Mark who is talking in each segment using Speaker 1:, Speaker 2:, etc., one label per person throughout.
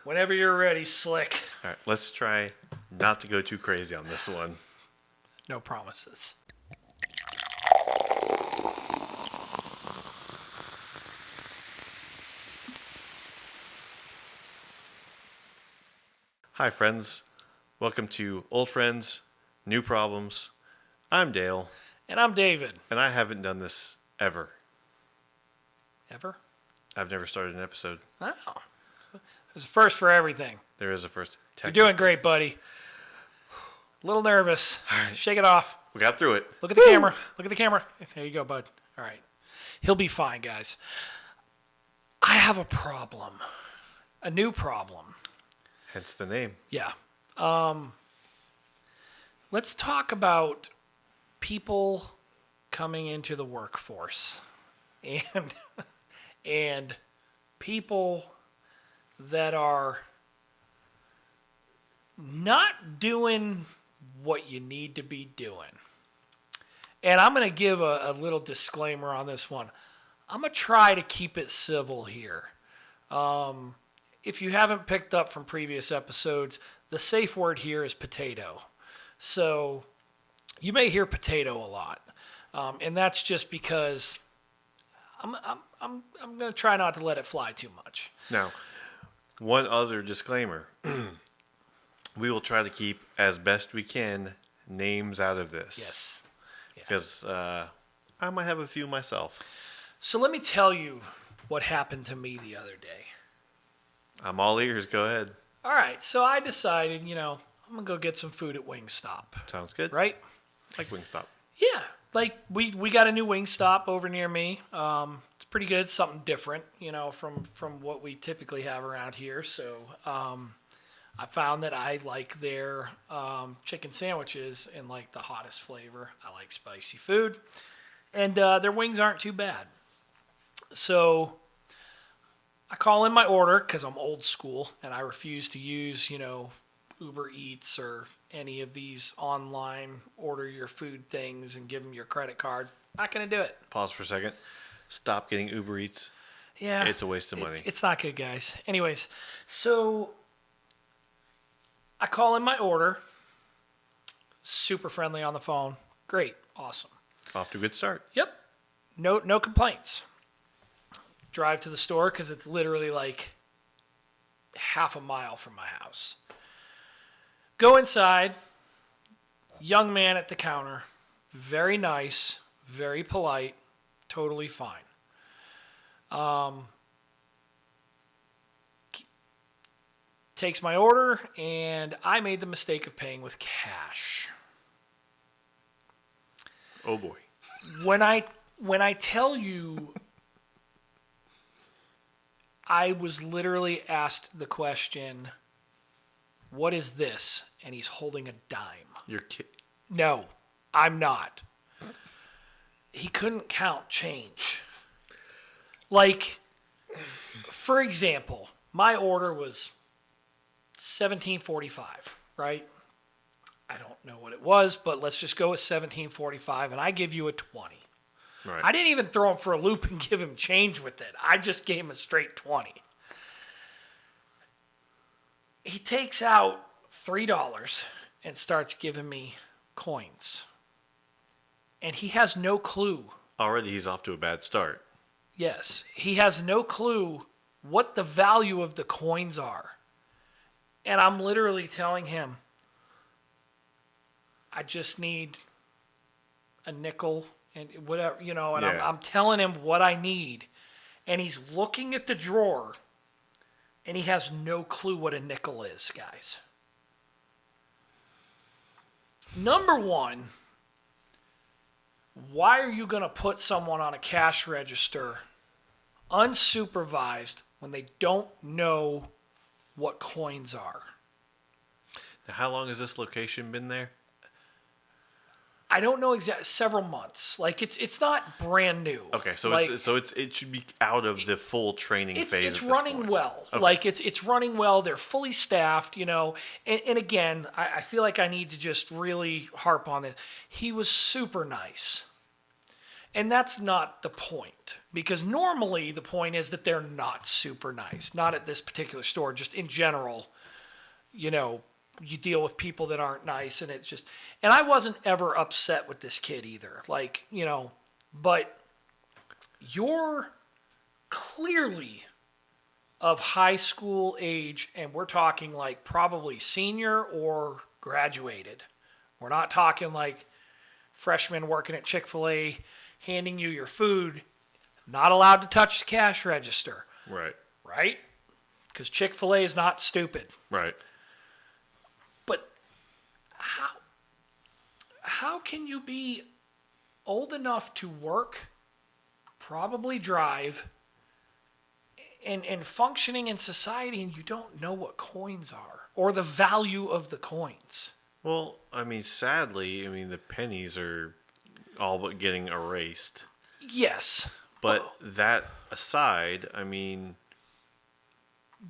Speaker 1: Whenever you're ready, Slick.
Speaker 2: All right, let's try not to go too crazy on this one.
Speaker 1: No promises.
Speaker 2: Hi, friends. Welcome to Old Friends, New Problems. I'm Dale,
Speaker 1: And I'm David.
Speaker 2: and I haven't done this ever.
Speaker 1: Ever?
Speaker 2: I've never started an episode.
Speaker 1: Oh. There's a first for everything.
Speaker 2: There is a first.
Speaker 1: You're doing great, buddy. A little nervous.
Speaker 2: All right.
Speaker 1: Shake it off.
Speaker 2: We got through it.
Speaker 1: Look at the camera. Look at the camera. There you go, bud. All right. He'll be fine, guys. I have a problem. A new problem.
Speaker 2: Hence the name.
Speaker 1: Yeah. Let's talk about people coming into the workforce and people that are not doing what you need to be doing. And I'm going to give a little disclaimer on this one. I'm going to try to keep it civil here. If you haven't picked up from previous episodes, the safe word here is potato. So you may hear potato a lot. And that's just because I'm going to try not to let it fly too much.
Speaker 2: Now, one other disclaimer. We will try to keep, as best we can, names out of this.
Speaker 1: Yes. Yeah.
Speaker 2: Because I might have a few myself.
Speaker 1: So let me tell you what happened to me the other day.
Speaker 2: I'm all ears. Go ahead.
Speaker 1: All right. So I decided, I'm going to go get some food at Wingstop.
Speaker 2: Sounds good.
Speaker 1: Right?
Speaker 2: Like Wingstop.
Speaker 1: Yeah. Like we got a new Wingstop over near me. It's pretty good. Something different, from what we typically have around here. So I found that I like their chicken sandwiches in like the hottest flavor. I like spicy food. And their wings aren't too bad. So I call in my order because I'm old school and I refuse to use, Uber Eats or any of these online order your food things and give them your credit card. Not going to do it.
Speaker 2: Pause for a second. Stop getting Uber Eats.
Speaker 1: Yeah.
Speaker 2: It's a waste of money.
Speaker 1: It's not good, guys. Anyways, so I call in my order. Super friendly on the phone. Great. Awesome.
Speaker 2: Off to a good start.
Speaker 1: Yep. No complaints. Drive to the store because it's literally like half a mile from my house. Go inside. Young man at the counter. Very nice. Very polite. Totally fine. Takes my order, and I made the mistake of paying with cash.
Speaker 2: Oh boy.
Speaker 1: When I tell you, I was literally asked the question, "What is this?" And he's holding a dime.
Speaker 2: You're kidding.
Speaker 1: No, I'm not. He couldn't count change. Like, for example, my order was $17.45, right? I don't know what it was, but let's just go with $17.45, and I give you a 20.
Speaker 2: Right.
Speaker 1: I didn't even throw him for a loop and give him change with it. I just gave him a straight 20. He takes out $3 and starts giving me coins. And he has no clue.
Speaker 2: Already he's off to a bad start.
Speaker 1: Yes, he has no clue what the value of the coins are. And I'm literally telling him, I just need a nickel and whatever, and
Speaker 2: Yeah.
Speaker 1: I'm telling him what I need. And he's looking at the drawer and he has no clue what a nickel is, guys. Number one, why are you going to put someone on a cash register unsupervised when they don't know what coins are?
Speaker 2: Now, how long has this location been there?
Speaker 1: I don't know exactly. Several months. Like it's not brand new.
Speaker 2: Okay, so
Speaker 1: like,
Speaker 2: it should be out of the full training phase.
Speaker 1: It's
Speaker 2: at this
Speaker 1: running
Speaker 2: point.
Speaker 1: well.
Speaker 2: Okay.
Speaker 1: Like it's running well. They're fully staffed. And again, I feel like I need to just really harp on this. He was super nice. And that's not the point, because normally the point is that they're not super nice. Not at this particular store, just in general. You know, you deal with people that aren't nice, and it's just. And I wasn't ever upset with this kid either. Like, but you're clearly of high school age, and we're talking like probably senior or graduated. We're not talking like freshman working at Chick-fil-A, handing you your food, not allowed to touch the cash register,
Speaker 2: Right.
Speaker 1: right? Because Chick-fil-A is not stupid.
Speaker 2: Right.
Speaker 1: But how can you be old enough to work, probably drive, and functioning in society, and you don't know what coins are or the value of the coins?
Speaker 2: Well, I mean, sadly, the pennies are all but getting erased.
Speaker 1: Yes.
Speaker 2: But that aside,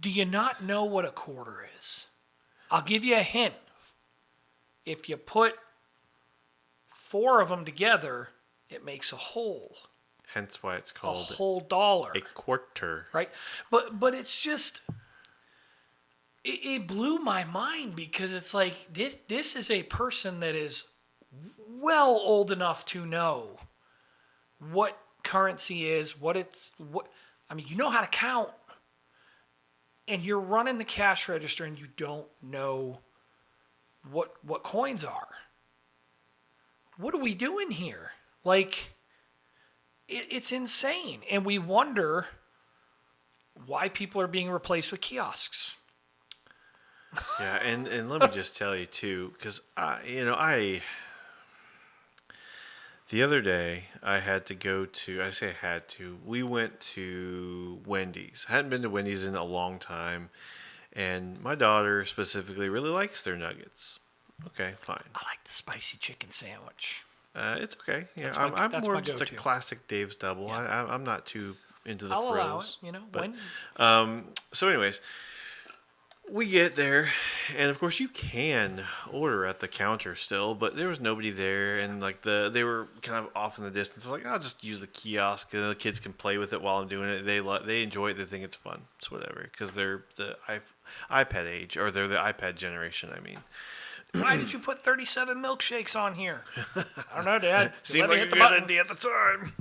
Speaker 1: Do you not know what a quarter is? I'll give you a hint. If you put 4 of them together, it makes a whole.
Speaker 2: hence why it's
Speaker 1: A
Speaker 2: called
Speaker 1: whole dollar.
Speaker 2: a quarter.
Speaker 1: Right? But it's just it blew my mind, because it's like this is a person that is well old enough to know what currency is, you know how to count, and you're running the cash register and you don't know what coins are. What are we doing here? Like, it's insane. And we wonder why people are being replaced with kiosks.
Speaker 2: Yeah, and let me just tell you too, because the other day I had to go to. I say I had to. We went to Wendy's. I hadn't been to Wendy's in a long time, and my daughter specifically really likes their nuggets. Okay, fine.
Speaker 1: I like the spicy chicken sandwich.
Speaker 2: It's okay. Yeah,
Speaker 1: That's
Speaker 2: I'm
Speaker 1: that's
Speaker 2: more
Speaker 1: my
Speaker 2: just a
Speaker 1: go-to.
Speaker 2: classic Dave's double.
Speaker 1: Yeah.
Speaker 2: I'm not too into the
Speaker 1: I'll allow it.
Speaker 2: frills.
Speaker 1: When
Speaker 2: So, anyways, we get there, and of course you can order at the counter still, but there was nobody there, and like they were kind of off in the distance. Like, I'll just use the kiosk, and the kids can play with it while I'm doing it. They enjoy it. They think it's fun. It's whatever, because they're the iPad age, or they're the iPad generation.
Speaker 1: why did you put 37 milkshakes on here? I don't know, Dad.
Speaker 2: Seemed like a good idea at the time.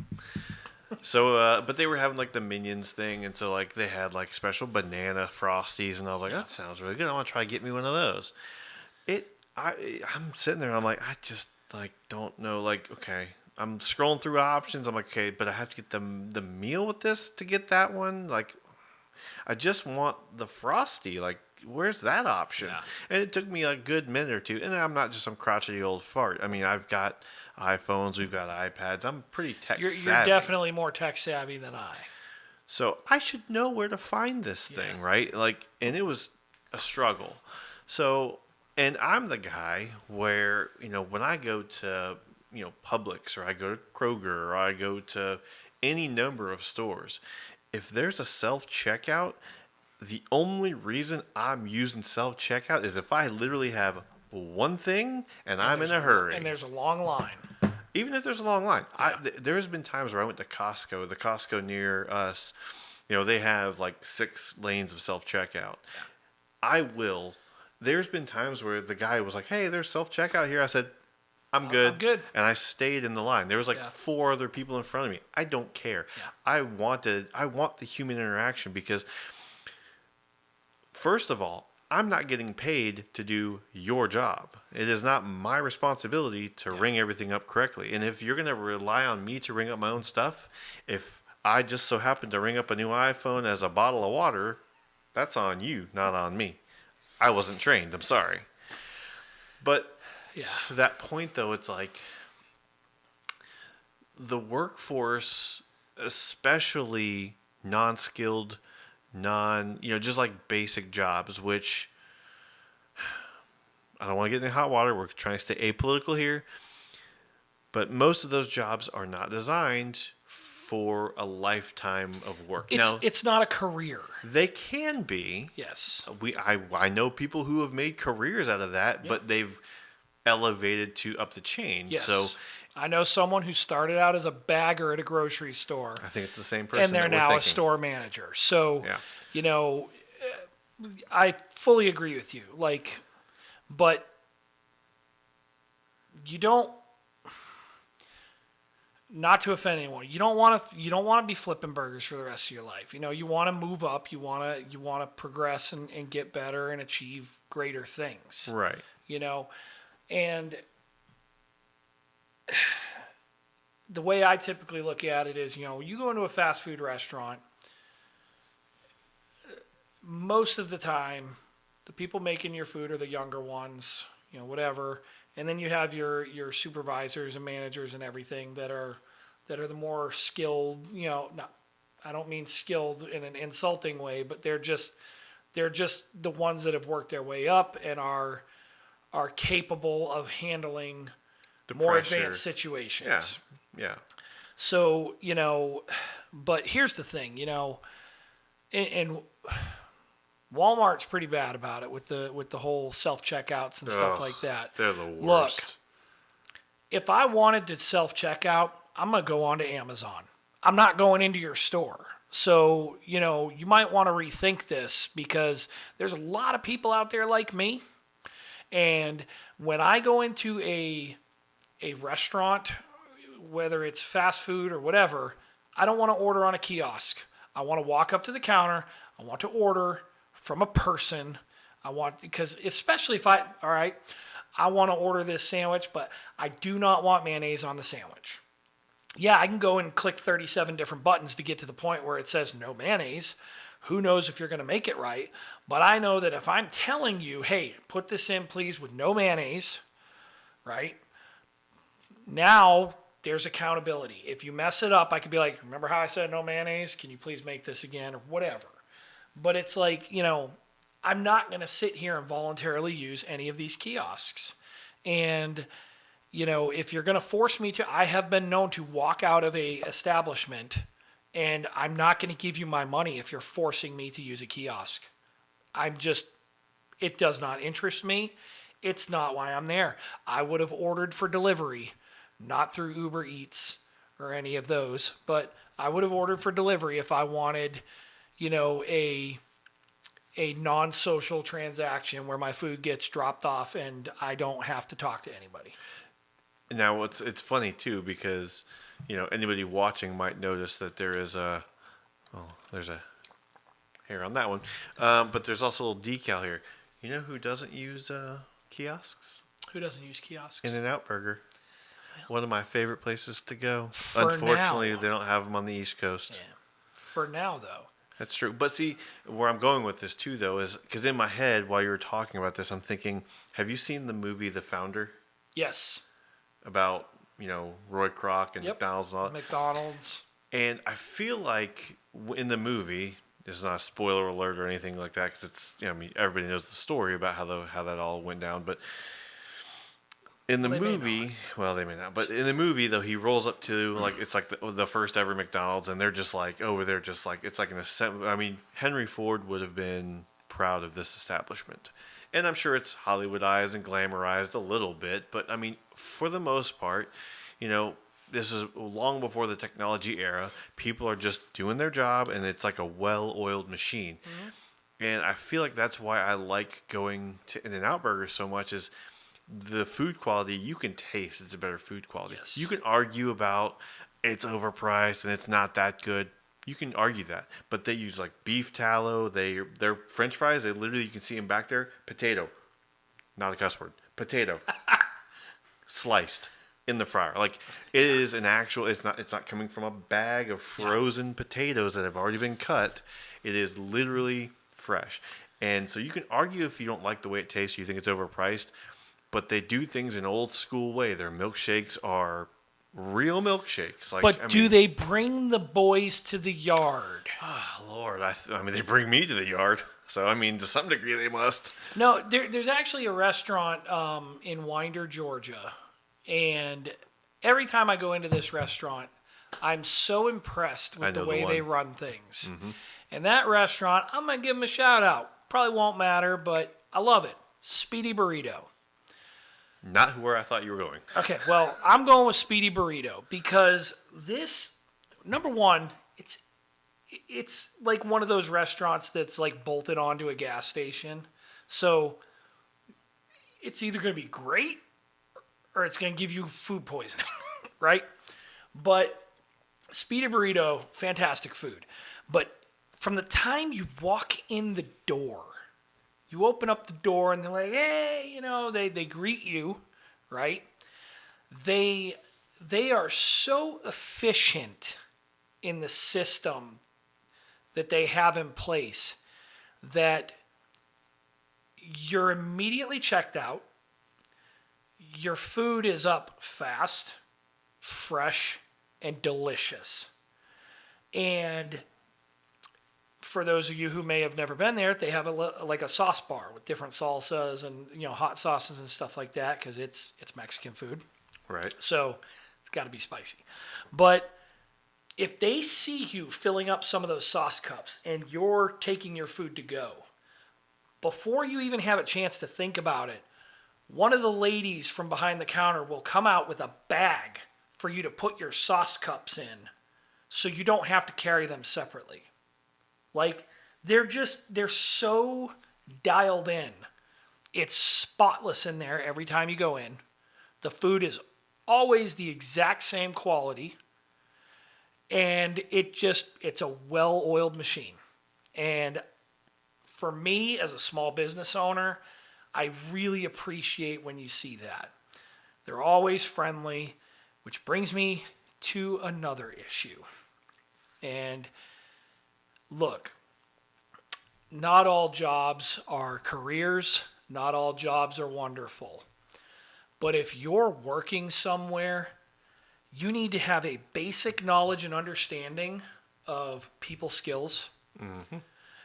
Speaker 2: So, but they were having like the Minions thing, and so like they had like special banana frosties, and I was like, that sounds really good. I want to try to get me one of those. I'm sitting there, and I'm like, I just like don't know. Like, okay, I'm scrolling through options. I'm like, okay, but I have to get the meal with this to get that one. Like, I just want the frosty. Like, where's that option?
Speaker 1: Yeah.
Speaker 2: And it took me a good minute or two. And I'm not just some crotchety old fart. I've got iPhones, we've got iPads. I'm pretty tech
Speaker 1: You're
Speaker 2: savvy.
Speaker 1: definitely more tech savvy than I.
Speaker 2: So I should know where to find this thing, right? Like, and it was a struggle. So, and I'm the guy where, when I go to, Publix, or I go to Kroger, or I go to any number of stores, if there's a self-checkout, the only reason I'm using self-checkout is if I literally have one thing and I'm in a hurry.
Speaker 1: And there's a long line.
Speaker 2: Even if there's a long line. There's been times where I went to Costco, the Costco near us, they have like 6 lanes of self-checkout. There's been times where the guy was like, hey, there's self-checkout here. I said, I'm good.
Speaker 1: I'm good.
Speaker 2: And I stayed in the line. There was like
Speaker 1: Yeah.
Speaker 2: 4 other people in front of me. I don't care.
Speaker 1: Yeah.
Speaker 2: I want the human interaction, because first of all, I'm not getting paid to do your job. It is not my responsibility to ring everything up correctly. And if you're going to rely on me to ring up my own stuff, if I just so happen to ring up a new iPhone as a bottle of water, that's on you, not on me. I wasn't trained. I'm sorry. But to that point, though, it's like the workforce, especially non-skilled, just like basic jobs, which I don't want to get into hot water. We're trying to stay apolitical here. But most of those jobs are not designed for a lifetime of work.
Speaker 1: It's not a career.
Speaker 2: They can be.
Speaker 1: Yes.
Speaker 2: I know people who have made careers out of that, but they've elevated to up the chain.
Speaker 1: Yes.
Speaker 2: So
Speaker 1: I know someone who started out as a bagger at a grocery store,
Speaker 2: I think it's the same person
Speaker 1: and they're
Speaker 2: that we're
Speaker 1: now a
Speaker 2: thinking.
Speaker 1: store manager. So,
Speaker 2: Yeah.
Speaker 1: you know, I fully agree with you. Like, but you don't, not to offend anyone, you don't want to be flipping burgers for the rest of your life. You know, you want to move up, you want to progress and get better and achieve greater things.
Speaker 2: Right.
Speaker 1: You know, and the way I typically look at it is, you go into a fast food restaurant, most of the time, the people making your food are the younger ones, whatever. And then you have your supervisors and managers and everything that are the more skilled, not, I don't mean skilled in an insulting way, but they're just the ones that have worked their way up and are capable of handling
Speaker 2: The
Speaker 1: more
Speaker 2: pressure.
Speaker 1: advanced situations.
Speaker 2: Yeah.
Speaker 1: So, but here's the thing, and Walmart's pretty bad about it with the whole self-checkouts and stuff
Speaker 2: Ugh,
Speaker 1: like that.
Speaker 2: They're the worst.
Speaker 1: Look, if I wanted to self-checkout, I'm going to go onto Amazon. I'm not going into your store. So, you might want to rethink this because there's a lot of people out there like me. And when I go into a restaurant, whether it's fast food or whatever, I don't want to order on a kiosk. I want to walk up to the counter. I want to order from a person. Because especially if I want to order this sandwich, but I do not want mayonnaise on the sandwich. Yeah, I can go and click 37 different buttons to get to the point where it says no mayonnaise. Who knows if you're going to make it right? But I know that if I'm telling you, hey, put this in please with no mayonnaise, right? Now there's accountability. If you mess it up, I could be like, remember how I said no mayonnaise? Can you please make this again or whatever? But it's like, I'm not going to sit here and voluntarily use any of these kiosks. And, if you're going to force me to, I have been known to walk out of a establishment and I'm not going to give you my money if you're forcing me to use a kiosk. It does not interest me. It's not why I'm there. I would have ordered for delivery, not through Uber Eats or any of those, but I would have ordered for delivery if I wanted, a non-social transaction where my food gets dropped off and I don't have to talk to anybody.
Speaker 2: Now, it's funny too because anybody watching might notice that there's a hair on that one, but there's also a little decal here. You know who doesn't use kiosks?
Speaker 1: Who doesn't use kiosks?
Speaker 2: In-N-Out Burger. One of my favorite places to go.
Speaker 1: For
Speaker 2: Unfortunately,
Speaker 1: now.
Speaker 2: they don't have them on the East Coast.
Speaker 1: Yeah. For now, though.
Speaker 2: That's true. But see, where I'm going with this too, though, is because in my head, while you were talking about this, I'm thinking, have you seen the movie The Founder?
Speaker 1: Yes.
Speaker 2: About, Roy Kroc and
Speaker 1: Yep.
Speaker 2: McDonald's and all that.
Speaker 1: McDonald's.
Speaker 2: And I feel like in the movie, this is not a spoiler alert or anything like that, because it's, everybody knows the story about how that all went down. But in the
Speaker 1: They may
Speaker 2: movie, well, they may not. But in the movie, though, he rolls up to it's like the first ever McDonald's, and they're just like over there, just like it's like an assembly. I mean, Henry Ford would have been proud of this establishment, and I'm sure it's Hollywoodized and glamorized a little bit. But I mean, for the most part, this is long before the technology era. People are just doing their job, and it's like a well-oiled machine. Mm-hmm. And I feel like that's why I like going to In-N-Out Burger so much is the food quality. You can taste it's a better food quality.
Speaker 1: Yes.
Speaker 2: You can argue about it's overpriced and it's not that good. You can argue that. But they use like beef tallow. Their French fries, they literally, you can see them back there. Potato. Not a cuss word. Potato. Sliced in the fryer. Like it is an actual, it's not coming from a bag of frozen potatoes that have already been cut. It is literally fresh. And so you can argue if you don't like the way it tastes, you think it's overpriced, but they do things in old school way. Their milkshakes are real milkshakes. Like,
Speaker 1: But do they bring the boys to the yard?
Speaker 2: Oh, Lord, I mean, they bring me to the yard. So, I mean, to some degree, they must.
Speaker 1: No, there's actually a restaurant in Winder, Georgia. And every time I go into this restaurant, I'm so impressed with the way they run things. Mm-hmm. And that restaurant, I'm going to give them a shout out. Probably won't matter, but I love it. Speedy Burrito.
Speaker 2: Not where I thought you were going.
Speaker 1: Okay, well, I'm going with Speedy Burrito because this, number one, it's like one of those restaurants that's like bolted onto a gas station. So it's either going to be great or it's going to give you food poisoning, right? But Speedy Burrito, fantastic food. But from the time you walk in the door, you open up the door and they're like, hey, they greet you, right? They they are so efficient in the system that they have in place that you're immediately checked out. Your food is up fast, fresh, and delicious. And for those of you who may have never been there, they have like a sauce bar with different salsas and hot sauces and stuff like that because it's Mexican food.
Speaker 2: Right.
Speaker 1: So it's got to be spicy. But if they see you filling up some of those sauce cups and you're taking your food to go, before you even have a chance to think about it, one of the ladies from behind the counter will come out with a bag for you to put your sauce cups in so you don't have to carry them separately. Like, they're so dialed in. It's spotless in there every time you go in. The food is always the exact same quality. And it's a well-oiled machine. And for me, as a small business owner, I really appreciate when you see that. They're always friendly, which brings me to another issue. And look, not all jobs are careers, not all jobs are wonderful. But if you're working somewhere, you need to have a basic knowledge and understanding of people skills. Mm-hmm.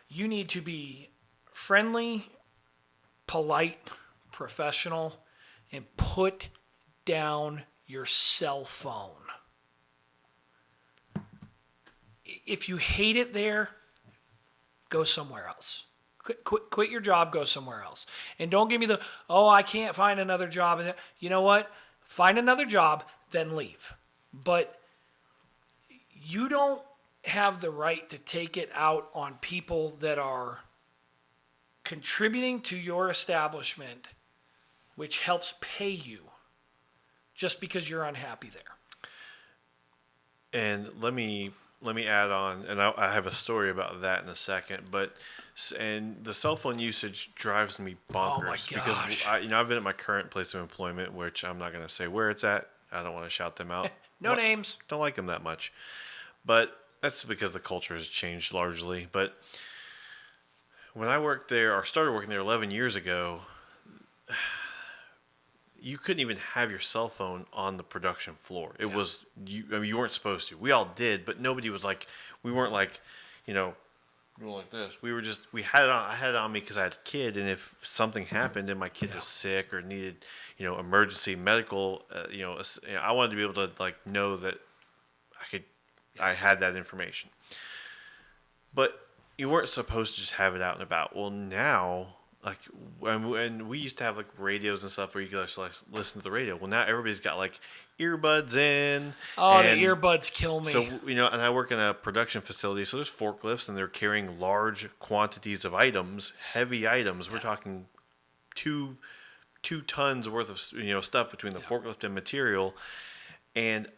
Speaker 1: You need to be friendly, polite, professional, and put down your cell phone. If you hate it there, go somewhere else. Quit your job, go somewhere else. And don't give me I can't find another job. You know what? Find another job, then leave. But you don't have the right to take it out on people that are contributing to your establishment, which helps pay you, just because you're unhappy there.
Speaker 2: And let me add on, and I have a story about that in a second. And the cell phone usage drives me bonkers.
Speaker 1: Oh my gosh!
Speaker 2: Because I've been at my current place of employment, which I'm not going to say where it's at. I don't want to shout them out.
Speaker 1: No names.
Speaker 2: Don't like them that much, but that's because the culture has changed largely. But when I worked there, or started working there 11 years ago, you couldn't even have your cell phone on the production floor. It was you weren't supposed to. We all did, but nobody was like. We weren't like, going like this. We had it on. I had it on me because I had a kid, and if something happened and my kid was sick or needed, emergency medical, I wanted to be able to know that I had that information. But you weren't supposed to just have it out and about. Well, now. When we used to have radios and stuff where you could actually listen to the radio. Well, now everybody's got earbuds in.
Speaker 1: Oh, the earbuds kill me.
Speaker 2: So and I work in a production facility, so there's forklifts and they're carrying large quantities of items, heavy items. We're talking two tons worth of stuff between the forklift and material, and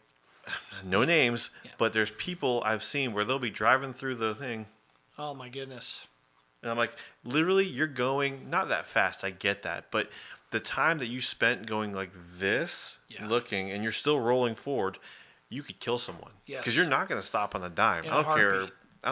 Speaker 2: no names, but there's people I've seen where they'll be driving through the thing.
Speaker 1: Oh my goodness.
Speaker 2: And I'm like, literally, you're going not that fast. I get that, but the time that you spent going like this, looking, and you're still rolling forward, you could kill someone. Yes. Because you're not going to stop on a dime. I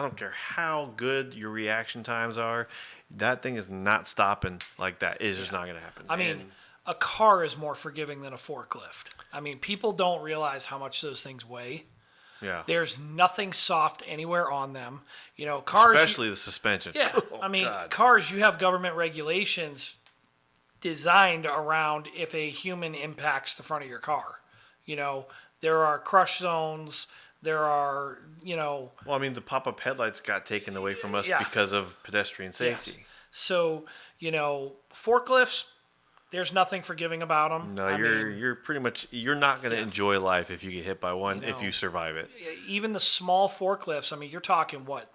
Speaker 2: don't care how good your reaction times are. That thing is not stopping like that. It's just not going to happen.
Speaker 1: I mean, a car is more forgiving than a forklift. I mean, people don't realize how much those things weigh.
Speaker 2: Yeah.
Speaker 1: There's nothing soft anywhere on them. Cars.
Speaker 2: Especially the suspension.
Speaker 1: Yeah. God. Cars, you have government regulations designed around if a human impacts the front of your car. There are crush zones. There are, Well,
Speaker 2: the pop-up headlights got taken away from us because of pedestrian safety.
Speaker 1: Yes. So, forklifts, There's nothing forgiving about them.
Speaker 2: No, you're pretty much you're not going to enjoy life if you get hit by one if you survive it.
Speaker 1: Even the small forklifts. I mean, you're talking what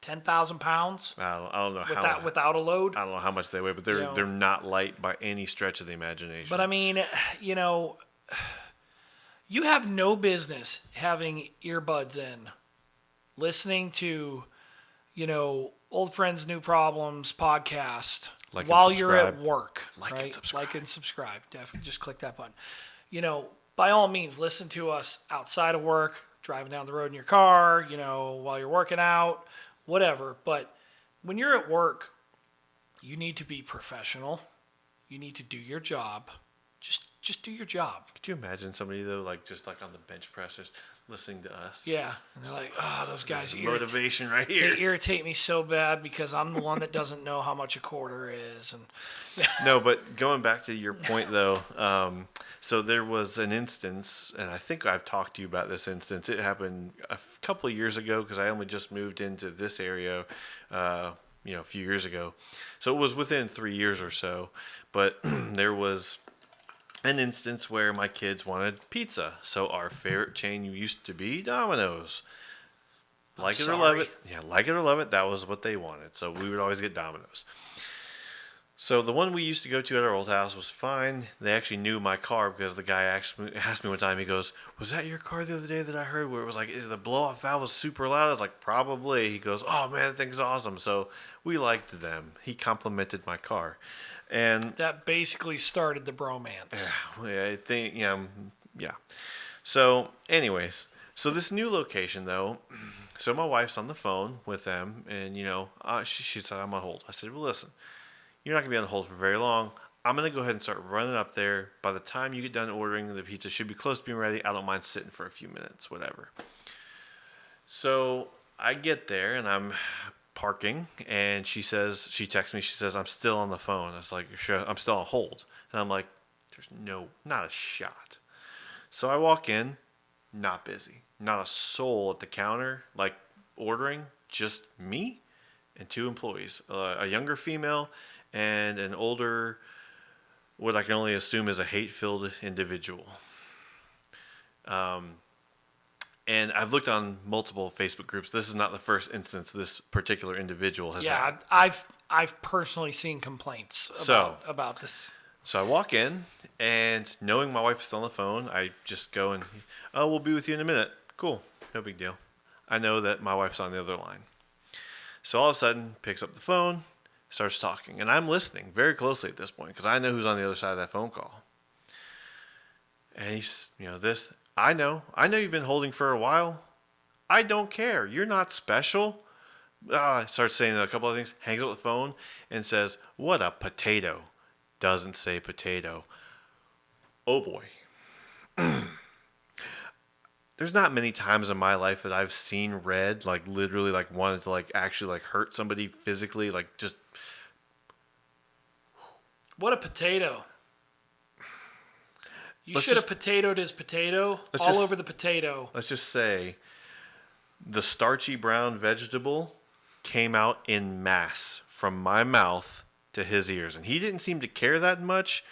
Speaker 1: 10,000 pounds
Speaker 2: I don't know how
Speaker 1: without a load.
Speaker 2: I don't know how much they weigh, but they're not light by any stretch of the imagination.
Speaker 1: But I mean, you have no business having earbuds in, listening to, Old Friends, New Problems podcast while you're at work.
Speaker 2: Like
Speaker 1: right?
Speaker 2: and subscribe.
Speaker 1: Like and subscribe. Definitely just click that button. By all means, listen to us outside of work, driving down the road in your car, while you're working out, whatever. But when you're at work, you need to be professional. You need to do your job. Just do your job.
Speaker 2: Could you imagine somebody though, like just like on the bench press, just listening to us?
Speaker 1: Yeah, and they're like, "Oh, those guys
Speaker 2: motivation right here."
Speaker 1: They irritate me so bad because I'm the one that doesn't know how much a quarter is." And
Speaker 2: No, but going back to your point though, so there was an instance, and I think I've talked to you about this instance. It happened a couple of years ago because I only just moved into this area, a few years ago. So it was within 3 years or so, but there was an instance where my kids wanted pizza. So our favorite chain used to be Domino's. Like it or love it. Yeah, like it or love it, that was what they wanted. So we would always get Domino's. So the one we used to go to at our old house was fine. They actually knew my car because the guy asked me one time, he goes, "Was that your car the other day that I heard where it was like, is the blow-off valve was super loud?" I was like, "Probably." He goes, "Oh man, that thing's awesome." So we liked them. He complimented my car. And
Speaker 1: that basically started the bromance.
Speaker 2: Yeah, I think, yeah. So, anyways, so this new location though, so my wife's on the phone with them, and she said, "I'm on hold." I said, "Well, listen, you're not gonna be on hold for very long. I'm gonna go ahead and start running up there. By the time you get done ordering, the pizza should be close to being ready. I don't mind sitting for a few minutes, whatever." So I get there and I'm parking, and she texts me, she says, "I'm still on the phone." I was like, "You're sure?" "I'm still on hold." And I'm like, "There's not a shot." So I walk in, not busy, not a soul at the counter, like ordering, just me and two employees, a younger female and an older, what I can only assume is a hate-filled individual. And I've looked on multiple Facebook groups. This is not the first instance this particular individual has had.
Speaker 1: I've personally seen complaints about this.
Speaker 2: So I walk in, and knowing my wife is still on the phone, I just go and, "Oh, we'll be with you in a minute." Cool, no big deal. I know that my wife's on the other line. So all of a sudden, picks up the phone, starts talking, and I'm listening very closely at this point because I know who's on the other side of that phone call. And he's, this. I know you've been holding for a while. I don't care. You're not special. Starts saying a couple of things, hangs up the phone, and says, "What a potato." Doesn't say potato. Oh boy. There's not many times in my life that I've seen red, like literally like wanted to like actually like hurt somebody physically, like just.
Speaker 1: What a potato. You should have potatoed his potato over the potato.
Speaker 2: Let's just say the starchy brown vegetable came out in mass from my mouth to his ears. And he didn't seem to care that much,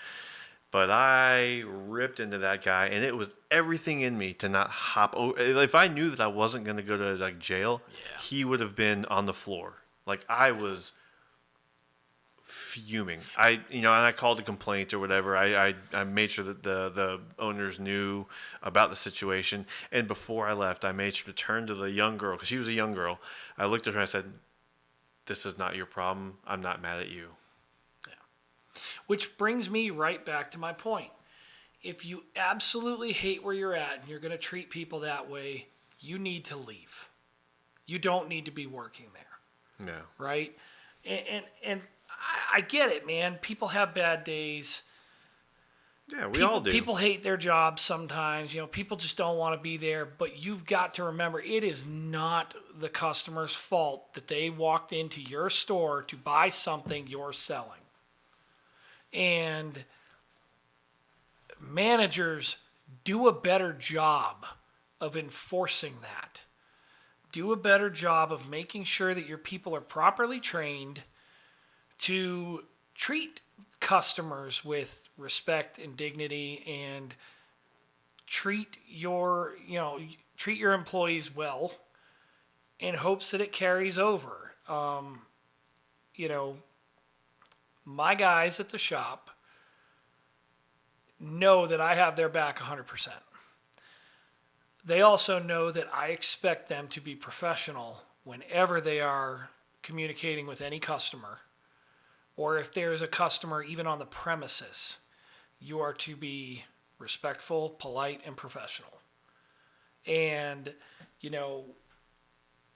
Speaker 2: but I ripped into that guy, and it was everything in me to not hop over. If I knew that I wasn't going to go to like jail, he would have been on the floor. Like I was fuming. And I called a complaint or whatever. I made sure that the owners knew about the situation. And before I left, I made sure to turn to the young girl, because she was a young girl. I looked at her and I said, "This is not your problem. I'm not mad at you."
Speaker 1: Yeah. Which brings me right back to my point. If you absolutely hate where you're at and you're going to treat people that way, you need to leave. You don't need to be working there.
Speaker 2: No.
Speaker 1: Right? And I get it, man. People have bad days.
Speaker 2: Yeah, we all do.
Speaker 1: People hate their jobs sometimes. People just don't want to be there. But you've got to remember, it is not the customer's fault that they walked into your store to buy something you're selling. And managers, do a better job of enforcing that. Do a better job of making sure that your people are properly trained to treat customers with respect and dignity, and treat your treat your employees well in hopes that it carries over. You know, my guys at the shop know that I have their back 100%. They also know that I expect them to be professional whenever they are communicating with any customer, or if there's a customer even on the premises. You are to be respectful, polite, and professional. And, you know,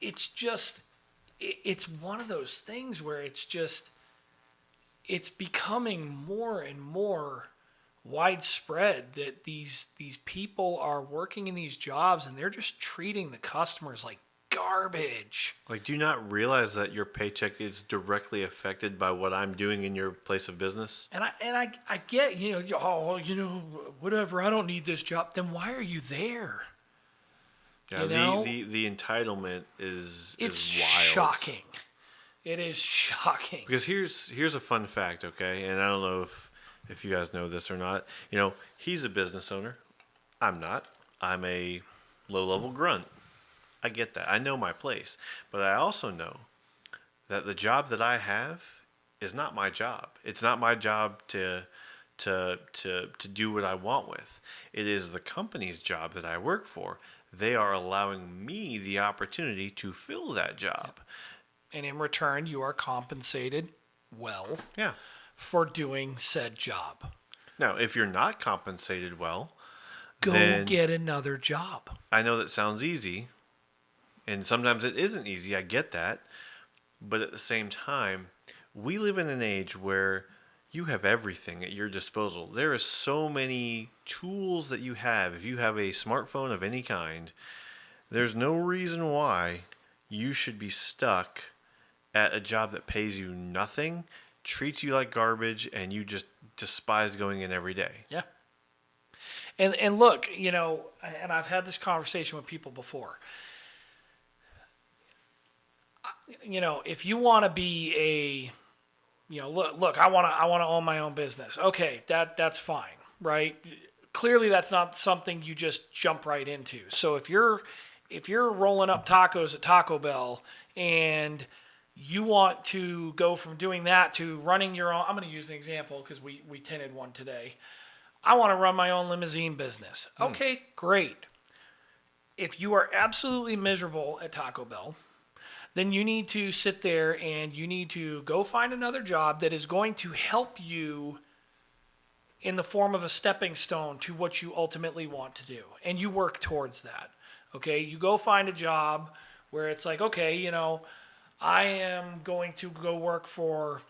Speaker 1: it's just, it's one of those things where it's becoming more and more widespread that these people are working in these jobs and they're just treating the customers like garbage.
Speaker 2: Like, do you not realize that your paycheck is directly affected by what I'm doing in your place of business?
Speaker 1: And I get, whatever, I don't need this job. Then why are you there?
Speaker 2: Yeah,
Speaker 1: You know?
Speaker 2: the entitlement is
Speaker 1: It's
Speaker 2: wild.
Speaker 1: shocking. It is shocking.
Speaker 2: Because here's a fun fact, okay? And I don't know if you guys know this or not. You know, he's a business owner. I'm not. I'm a low-level grunt. I get that. I know my place. But I also know that the job that I have is not my job. It's not my job to do what I want with. It is the company's job that I work for. They are allowing me the opportunity to fill that job.
Speaker 1: And in return, you are compensated well
Speaker 2: Yeah.
Speaker 1: for doing said job.
Speaker 2: Now, if you're not compensated well,
Speaker 1: Go
Speaker 2: then
Speaker 1: get another job.
Speaker 2: I know that sounds easy, and sometimes it isn't easy. I get that. But at the same time, we live in an age where you have everything at your disposal. There are so many tools that you have. If you have a smartphone of any kind, there's no reason why you should be stuck at a job that pays you nothing, treats you like garbage, and you just despise going in every day.
Speaker 1: Yeah. And look, and I've had this conversation with people before. If you want to be look, I want to own my own business. Okay, that's fine, right? Clearly, that's not something you just jump right into. So if you're rolling up tacos at Taco Bell and you want to go from doing that to running your own, I'm going to use an example because we tinted one today. I want to run my own limousine business. Okay, great. If you are absolutely miserable at Taco Bell, then you need to sit there and you need to go find another job that is going to help you in the form of a stepping stone to what you ultimately want to do. And you work towards that. Okay, you go find a job where it's like, okay, I am going to go work for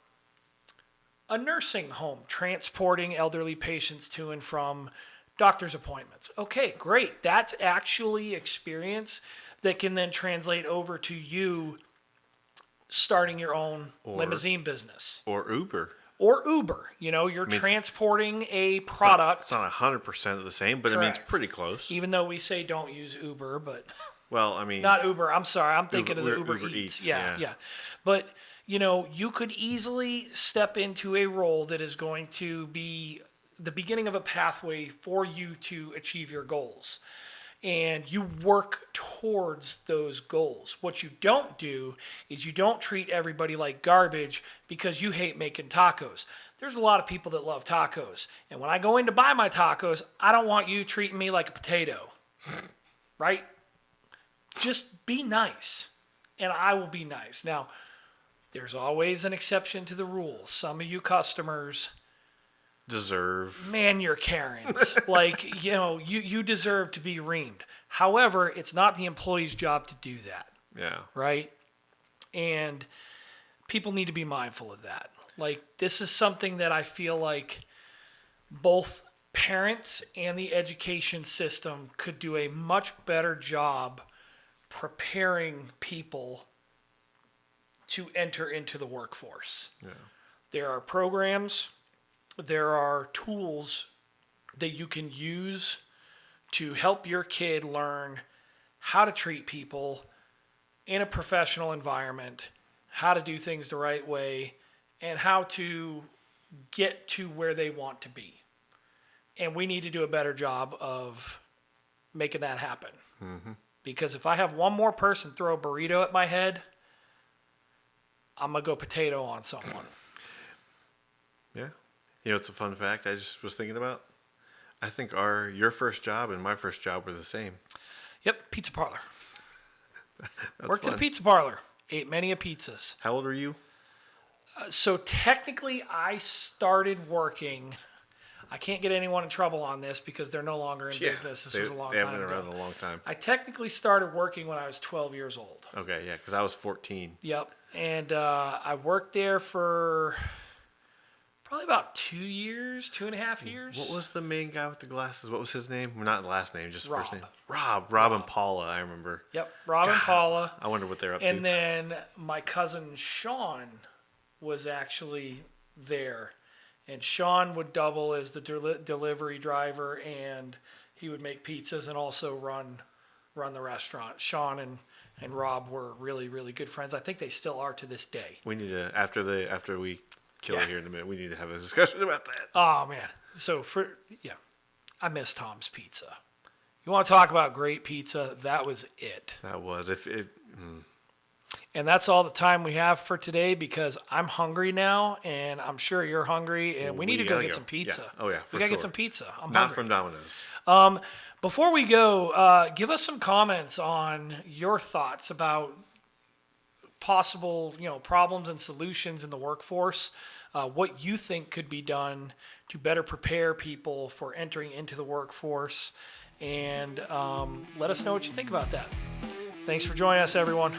Speaker 1: a nursing home, transporting elderly patients to and from doctor's appointments. Okay, great. That's actually experience that can then translate over to you starting your own limousine business.
Speaker 2: Or Uber.
Speaker 1: Or Uber. You're transporting a product.
Speaker 2: It's not 100% the same, but I mean, it's pretty close.
Speaker 1: Even though we say don't use Uber, but...
Speaker 2: Well, I mean...
Speaker 1: Not Uber. I'm sorry. I'm thinking of the Uber
Speaker 2: Uber
Speaker 1: Eats.
Speaker 2: Eats,
Speaker 1: Yeah. But, you could easily step into a role that is going to be the beginning of a pathway for you to achieve your goals. And you work towards those goals. What you don't do is you don't treat everybody like garbage because you hate making tacos. There's a lot of people that love tacos. And when I go in to buy my tacos, I don't want you treating me like a potato. Right? Just be nice. And I will be nice. Now, there's always an exception to the rule. Some of you customers...
Speaker 2: deserve.
Speaker 1: Man, you're Karens. You deserve to be reamed. However, it's not the employee's job to do that.
Speaker 2: Yeah.
Speaker 1: Right? And people need to be mindful of that. This is something that I feel like both parents and the education system could do a much better job preparing people to enter into the workforce.
Speaker 2: Yeah.
Speaker 1: There are programs, there are tools that you can use to help your kid learn how to treat people in a professional environment, how to do things the right way, and how to get to where they want to be. And we need to do a better job of making that happen. Because if I have one more person throw a burrito at my head, I'm going to go potato on someone.
Speaker 2: Yeah. You know, it's a fun fact I just was thinking about. I think your first job and my first job were the same.
Speaker 1: Yep, pizza parlor. Worked
Speaker 2: fun.
Speaker 1: in a pizza parlor. Ate many a pizzas.
Speaker 2: How old were you?
Speaker 1: So technically, I started working. I can't get anyone in trouble on this because they're no longer in business. This was a long
Speaker 2: they
Speaker 1: time
Speaker 2: haven't been
Speaker 1: ago.
Speaker 2: around a long time.
Speaker 1: I technically started working when I was 12 years old.
Speaker 2: Okay, yeah, because I was 14.
Speaker 1: Yep. And I worked there for probably about 2 years, 2.5 years.
Speaker 2: What was the main guy with the glasses? What was his name? Not last name, just
Speaker 1: Rob.
Speaker 2: first name. Rob and Paula, I remember.
Speaker 1: Yep, Rob and Paula.
Speaker 2: I wonder what they're up
Speaker 1: And
Speaker 2: to.
Speaker 1: then my cousin Sean was actually there. And Sean would double as the delivery driver, and he would make pizzas and also run the restaurant. Sean and Rob were really, really good friends. I think they still are to this day.
Speaker 2: We need to, after we kill it here in a minute, we need to have a discussion about that.
Speaker 1: Oh, man. So, I miss Tom's Pizza. You want to talk about great pizza? That was it.
Speaker 2: That was.
Speaker 1: And that's all the time we have for today because I'm hungry now, and I'm sure you're hungry, and we need to go get some pizza.
Speaker 2: Yeah. Oh, yeah, for
Speaker 1: we got to
Speaker 2: sure.
Speaker 1: get some pizza. I'm
Speaker 2: Not
Speaker 1: hungry.
Speaker 2: from Domino's.
Speaker 1: Before we go, give us some comments on your thoughts about possible, problems and solutions in the workforce. What you think could be done to better prepare people for entering into the workforce, and let us know what you think about that. Thanks for joining us, everyone.